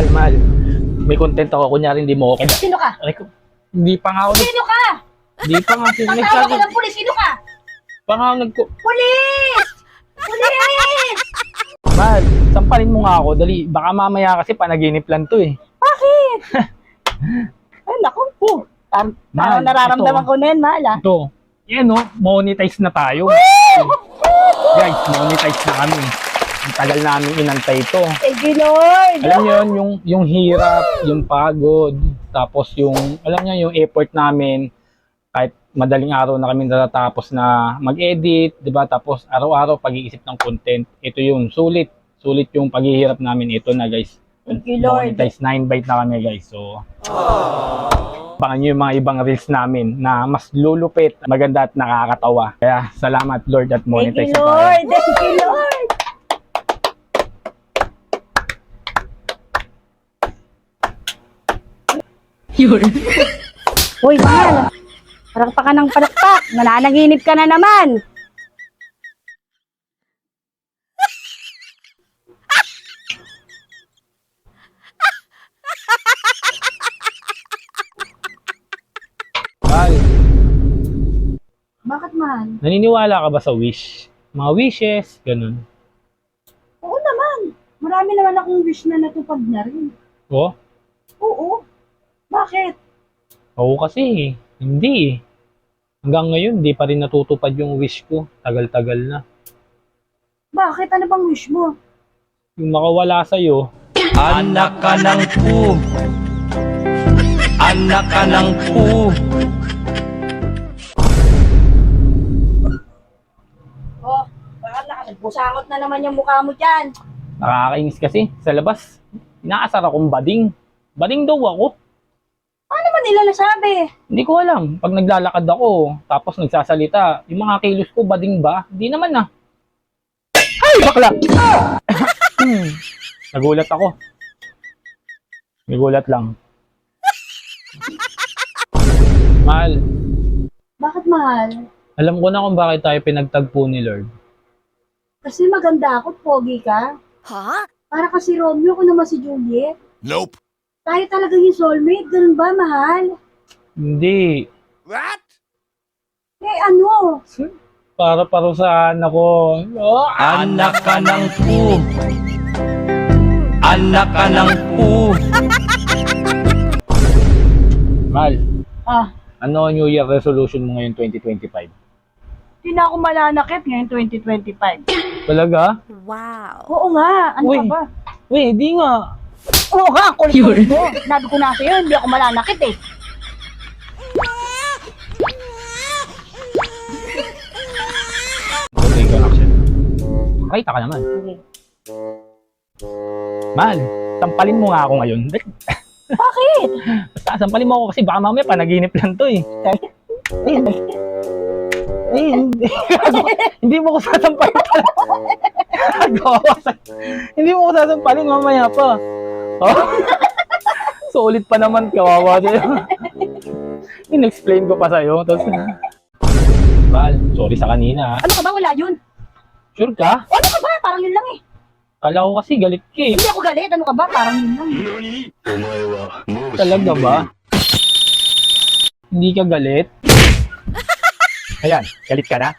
Mahal. May content ako. Kunyari hindi mo okay. Sino ka? Aray ko, hindi pa nga ako. Sino ka? Hindi pa nga. Tatawag ko ng pulis. Sino ka? Pa nga Pulis! Pulis! Mahal, sampalin mo nga ako. Dali, baka mamaya kasi panaginip lang to eh. Bakit? Ay, naku. Mahal, Nararamdaman ito. ko na yan, mahal ah. Ito. Yan oh, monetize na tayo. Guys, monetize na kami. Ang tagal namin inantay ito. Thank you, Lord. Alam niyo yun, yung hirap, yung pagod, tapos yung, alam niyo yung effort namin, kahit madaling araw na kami natatapos na mag-edit, di ba? Tapos araw-araw pag-iisip ng content. Ito yung sulit yung paghihirap namin. Ito na guys. Thank you, Lord. Monetize 9 byte na kami guys. So, abangan nyo yung mga ibang reels namin na mas lulupit, maganda at nakakatawa. Kaya salamat Lord at Thank monetize you, na tayo. Lord. Thank you, Lord. Uy, mahal. Parang pa ka ng palakpak. Nananaginip ka na naman. Mahal, Bakit, mahal? naniniwala ka ba sa wish? Mga wishes, ganun. Oo naman. Marami naman akong wish na natupad na rin. Oh, Oo. Bakit? oo kasi, hindi eh. Hanggang ngayon, di pa rin natutupad yung wish ko. Tagal-tagal na. Bakit? Ano bang wish mo? Yung makawala sa'yo, Anak ka ng pu. Anak ka ng pu. Oh, bakit nakasagbusangot na naman yung mukha mo dyan? nakakainis kasi sa labas. Inaasar akong bading. Bading daw ako. Ano naman nila nasabi? Hindi ko alam. Pag naglalakad ako, tapos nagsasalita, yung mga kilos ko, bading ba? Hindi naman na. Ay, bakla! Nagulat ako. Nagulat lang. Mahal, Bakit, mahal? alam ko na kung bakit tayo pinagtagpo ni Lord. Kasi maganda ako, pogi ka. Huh? Para kasi Romeo ko naman si Juliet. Nope. Tayo talaga yung soulmate, ganun ba, mahal? Hindi. What? Eh, ano? Para parusahan ako. Oh, Anak ka ng pu. Anak ka ng pu. Mahal, Ah, ano New Year resolution mo ngayon 2025? hindi na ako malanakit ngayon 2025. Talaga? Wow. Oo nga, ano Uy. ka ba? Wait, di nga. Oo nga, kulit mo. Sinabi ko na sa'yo, hindi ako malanakit eh. Okay, go action. Makita ka naman. Okay. Mahal, sampalin mo nga ako ngayon. Bakit? Basta, sampalin mo ako kasi baka mamaya panaginip lang to eh. Hindi. Hindi mo ko sasampalin pala. Hindi mo ko sasampalin mamaya pa. Oh. Solid pa naman, kawawa sa'yo. In-explain ko pa sa'yo. Tapos, Mahal, sorry sa kanina. Ano ka ba? Wala yun. Sure ka? Ano ka ba? Parang yun lang eh. Kala ko kasi galit ka eh. Hindi ako galit. Ano ka ba? Parang yun lang eh. Talaga ba? Hindi ka galit? Ayan, galit ka na?